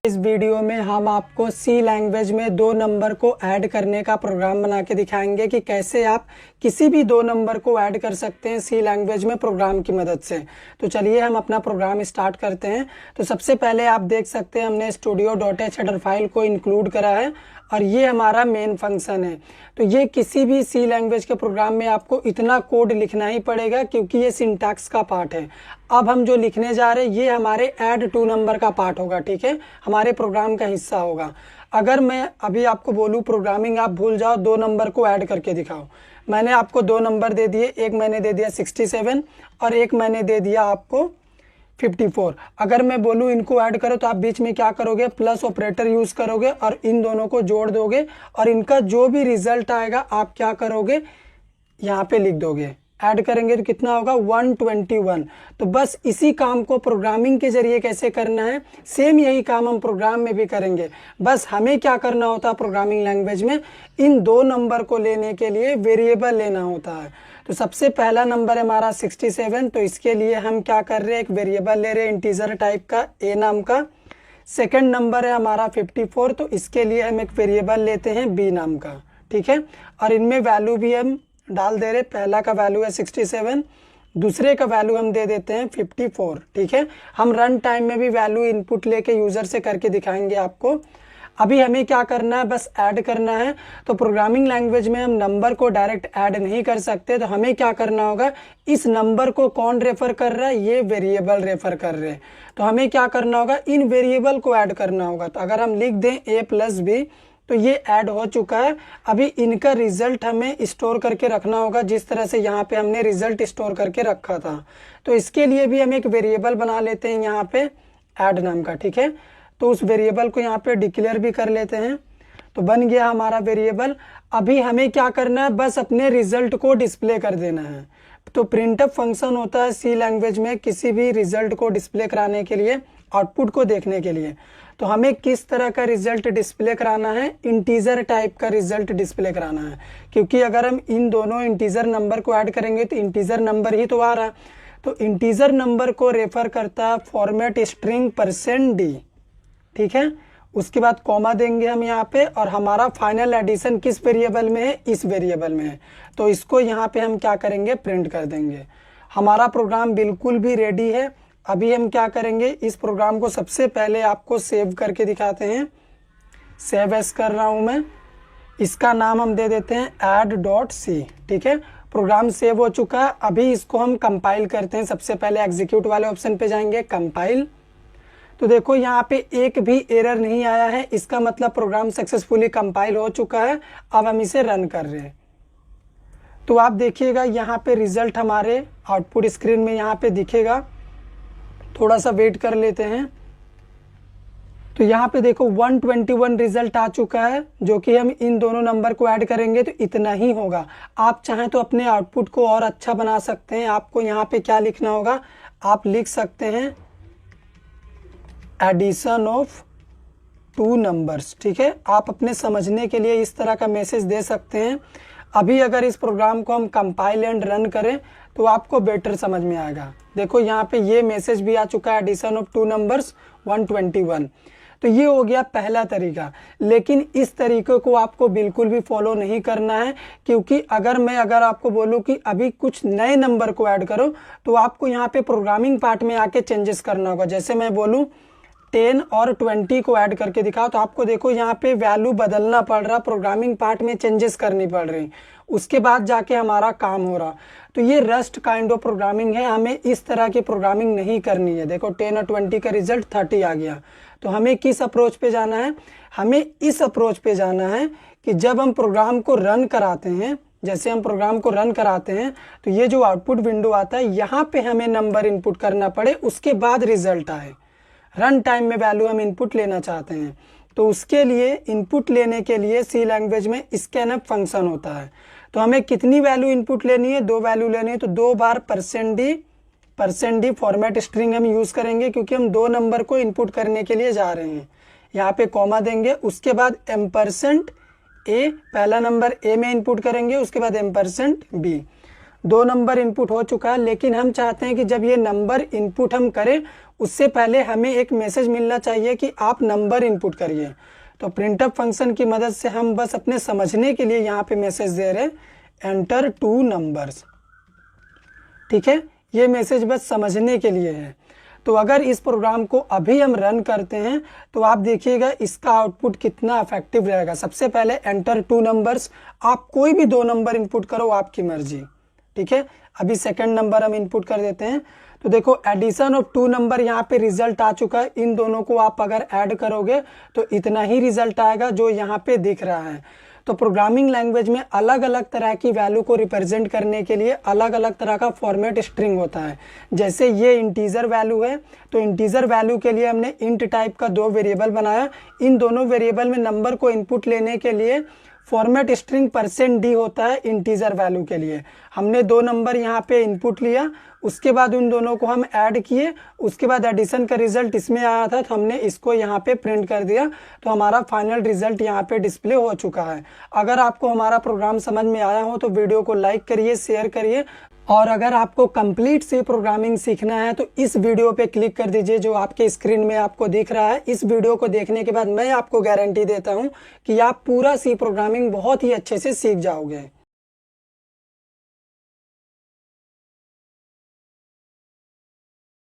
इस वीडियो में हम आपको सी लैंग्वेज में दो नंबर को ऐड करने का प्रोग्राम बना के दिखाएंगे कि कैसे आप किसी भी दो नंबर को ऐड कर सकते हैं सी लैंग्वेज में प्रोग्राम की मदद से। तो चलिए हम अपना प्रोग्राम स्टार्ट करते हैं। तो सबसे पहले आप देख सकते हैं हमने studio.h हेडर फाइल को इंक्लूड करा है और ये हमारा मेन फंक्शन है। तो ये किसी भी सी लैंग्वेज के प्रोग्राम में आपको इतना कोड लिखना ही पड़ेगा क्योंकि ये सिंटैक्स का पार्ट है। अब हम जो लिखने जा रहे हैं ये हमारे ऐड टू नंबर का पार्ट होगा, ठीक है, हमारे प्रोग्राम का हिस्सा होगा। अगर मैं अभी आपको बोलूँ प्रोग्रामिंग आप भूल जाओ, दो नंबर को ऐड करके दिखाओ, मैंने आपको दो नंबर दे दिए, एक मैंने दे दिया 67 और एक मैंने दे दिया आपको 54। अगर मैं बोलूँ इनको ऐड करो तो आप बीच में क्या करोगे, प्लस ऑपरेटर यूज़ करोगे और इन दोनों को जोड़ दोगे और इनका जो भी रिजल्ट आएगा आप क्या करोगे, यहाँ पे लिख दोगे। ऐड करेंगे तो कितना होगा 121। तो बस इसी काम को प्रोग्रामिंग के जरिए कैसे करना है, सेम यही काम हम प्रोग्राम में भी करेंगे। बस हमें क्या करना होता है प्रोग्रामिंग लैंग्वेज में, इन दो नंबर को लेने के लिए वेरिएबल लेना होता है। तो सबसे पहला नंबर है हमारा 67, तो इसके लिए हम क्या कर रहे हैं, एक वेरिएबल ले रहे हैं इंटीजर टाइप का ए नाम का। सेकंड नंबर है हमारा 54, तो इसके लिए हम एक वेरिएबल लेते हैं बी नाम का, ठीक है, और इनमें वैल्यू भी हम डाल दे रहे। पहला का वैल्यू है 67, दूसरे का वैल्यू हम दे देते हैं 54, ठीक है। हम रन टाइम में भी वैल्यू इनपुट लेके यूज़र से करके दिखाएंगे आपको। अभी हमें क्या करना है, बस ऐड करना है। तो प्रोग्रामिंग लैंग्वेज में हम नंबर को डायरेक्ट ऐड नहीं कर सकते, तो हमें क्या करना होगा, इस नंबर को कौन रेफर कर रहा है, ये वेरिएबल रेफर कर रहे हैं। तो हमें क्या करना होगा, इन वेरिएबल को ऐड करना होगा। तो अगर हम लिख दें a + b तो ये ऐड हो चुका है। अभी इनका रिजल्ट हमें स्टोर करके रखना होगा, जिस तरह से यहाँ पे हमने रिजल्ट स्टोर करके रखा था। तो इसके लिए भी हम एक वेरिएबल बना लेते हैं यहाँ पे ऐड नाम का, ठीक है। तो उस वेरिएबल को यहाँ पे डिक्लेयर भी कर लेते हैं। तो बन गया हमारा वेरिएबल। अभी हमें क्या करना है, बस अपने रिजल्ट को डिस्प्ले कर देना है। तो प्रिंटअप फंक्शन होता है सी लैंग्वेज में किसी भी रिजल्ट को डिस्प्ले कराने के लिए, आउटपुट को देखने के लिए। तो हमें किस तरह का रिजल्ट डिस्प्ले कराना है, इंटीजर टाइप का रिजल्ट डिस्प्ले कराना है, क्योंकि अगर हम इन दोनों इंटीजर नंबर को ऐड करेंगे तो इंटीजर नंबर ही तो आ रहा है। तो इंटीजर नंबर को रेफर करता है फॉर्मेट स्ट्रिंग %d, ठीक है। उसके बाद कॉमा देंगे हम यहाँ पे और हमारा फाइनल एडिशन किस वेरिएबल में है, इस वेरिएबल में है। तो इसको यहाँ पे हम क्या करेंगे, प्रिंट कर देंगे। हमारा प्रोग्राम बिल्कुल भी रेडी है। अभी हम क्या करेंगे, इस प्रोग्राम को सबसे पहले आपको सेव करके दिखाते हैं। सेव एस कर रहा हूँ मैं, इसका नाम हम दे देते हैं add.c, ठीक है। प्रोग्राम सेव हो चुका है। अभी इसको हम कंपाइल करते हैं। सबसे पहले एग्जीक्यूट वाले ऑप्शन पे जाएंगे, कंपाइल। तो देखो यहाँ पे एक भी एरर नहीं आया है, इसका मतलब प्रोग्राम सक्सेसफुली कंपाइल हो चुका है। अब हम इसे रन कर रहे हैं। तो आप देखिएगा यहाँ पे रिजल्ट हमारे आउटपुट स्क्रीन में यहाँ पे दिखेगा। थोड़ा सा वेट कर लेते हैं। तो यहाँ पे देखो 121 रिजल्ट आ चुका है, जो कि हम इन दोनों नंबर को ऐड करेंगे तो इतना ही होगा। आप चाहें तो अपने आउटपुट को और अच्छा बना सकते हैं। आपको यहाँ पे क्या लिखना होगा, आप लिख सकते हैं एडिशन ऑफ टू नंबर्स, ठीक है। आप अपने समझने के लिए इस तरह का मैसेज दे सकते हैं। अभी अगर इस प्रोग्राम को हम कंपाइल एंड रन करें तो आपको बेटर समझ में आएगा। देखो यहाँ पे ये मैसेज भी आ चुका है, एडिशन ऑफ टू नंबर्स 121। तो ये हो गया पहला तरीका। लेकिन इस तरीके को आपको बिल्कुल भी फॉलो नहीं करना है, क्योंकि अगर आपको बोलूँ कि अभी कुछ नए नंबर को ऐड करो तो आपको यहाँ पे प्रोग्रामिंग पार्ट में आके चेंजेस करना होगा। जैसे मैं बोलूँ 10 और 20 को ऐड करके दिखाओ, तो आपको देखो यहाँ पे वैल्यू बदलना पड़ रहा, प्रोग्रामिंग पार्ट में चेंजेस करनी पड़ रही, उसके बाद जाके हमारा काम हो रहा। तो ये रस्ट काइंड ऑफ प्रोग्रामिंग है, हमें इस तरह की प्रोग्रामिंग नहीं करनी है। देखो 10 और 20 का रिजल्ट 30 आ गया। तो हमें किस अप्रोच पे जाना है, हमें इस अप्रोच पे जाना है कि जब हम प्रोग्राम को रन कराते हैं, जैसे हम प्रोग्राम को रन कराते हैं तो ये जो आउटपुट विंडो आता है यहाँ पे हमें नंबर इनपुट करना पड़े, उसके बाद रिजल्ट आए। रन टाइम में वैल्यू हम इनपुट लेना चाहते हैं, तो उसके लिए इनपुट लेने के लिए सी लैंग्वेज में स्कैनअप फंक्शन होता है। तो हमें कितनी वैल्यू इनपुट लेनी है, दो वैल्यू लेनी है। तो दो बार %d फॉर्मेट स्ट्रिंग हम यूज़ करेंगे, क्योंकि हम दो नंबर को इनपुट करने के लिए जा रहे हैं। यहाँ पे कॉमा देंगे, उसके बाद %a, पहला नंबर a में इनपुट करेंगे, उसके बाद %b। 2 नंबर इनपुट हो चुका है, लेकिन हम चाहते हैं कि जब ये नंबर इनपुट हम करें उससे पहले हमें एक मैसेज मिलना चाहिए कि आप नंबर इनपुट करिए। तो प्रिंटफ फंक्शन की मदद से हम बस अपने समझने के लिए यहाँ पे मैसेज दे रहे हैं एंटर 2 नंबर्स। ठीक है, ये मैसेज बस समझने के लिए है। तो अगर इस प्रोग्राम को अभी हम रन करते हैं तो आप देखिएगा इसका आउटपुट कितना इफेक्टिव रहेगा। सबसे पहले एंटर 2 नंबर्स, आप कोई भी 2 नंबर इनपुट करो, आपकी मर्जी। ठीक है, अभी सेकंड नंबर हम इनपुट कर देते हैं। तो देखो एडिशन ऑफ 2 नंबर यहाँ पे रिजल्ट आ चुका है। इन दोनों को आप अगर ऐड करोगे तो इतना ही रिजल्ट आएगा जो यहाँ पे दिख रहा है। तो प्रोग्रामिंग लैंग्वेज में अलग अलग तरह की वैल्यू को रिप्रेजेंट करने के लिए अलग अलग तरह का फॉर्मेट स्ट्रिंग होता है। जैसे ये इंटीजर वैल्यू है, तो इंटीजर वैल्यू के लिए हमने इंट टाइप का 2 वेरिएबल बनाया। इन दोनों वेरिएबल में नंबर को इनपुट लेने के लिए फॉर्मेट स्ट्रिंग %d होता है इंटीजर वैल्यू के लिए। हमने 2 नंबर यहाँ पे इनपुट लिया, उसके बाद उन दोनों को हम ऐड किए, उसके बाद एडिशन का रिजल्ट इसमें आया था तो हमने इसको यहाँ पे प्रिंट कर दिया। तो हमारा फाइनल रिजल्ट यहाँ पे डिस्प्ले हो चुका है। अगर आपको हमारा प्रोग्राम समझ में आया हो तो वीडियो को लाइक करिए, शेयर करिए, और अगर आपको कंप्लीट सी प्रोग्रामिंग सीखना है तो इस वीडियो पे क्लिक कर दीजिए जो आपके स्क्रीन में आपको दिख रहा है। इस वीडियो को देखने के बाद मैं आपको गारंटी देता हूं कि आप पूरा सी प्रोग्रामिंग बहुत ही अच्छे से सीख जाओगे।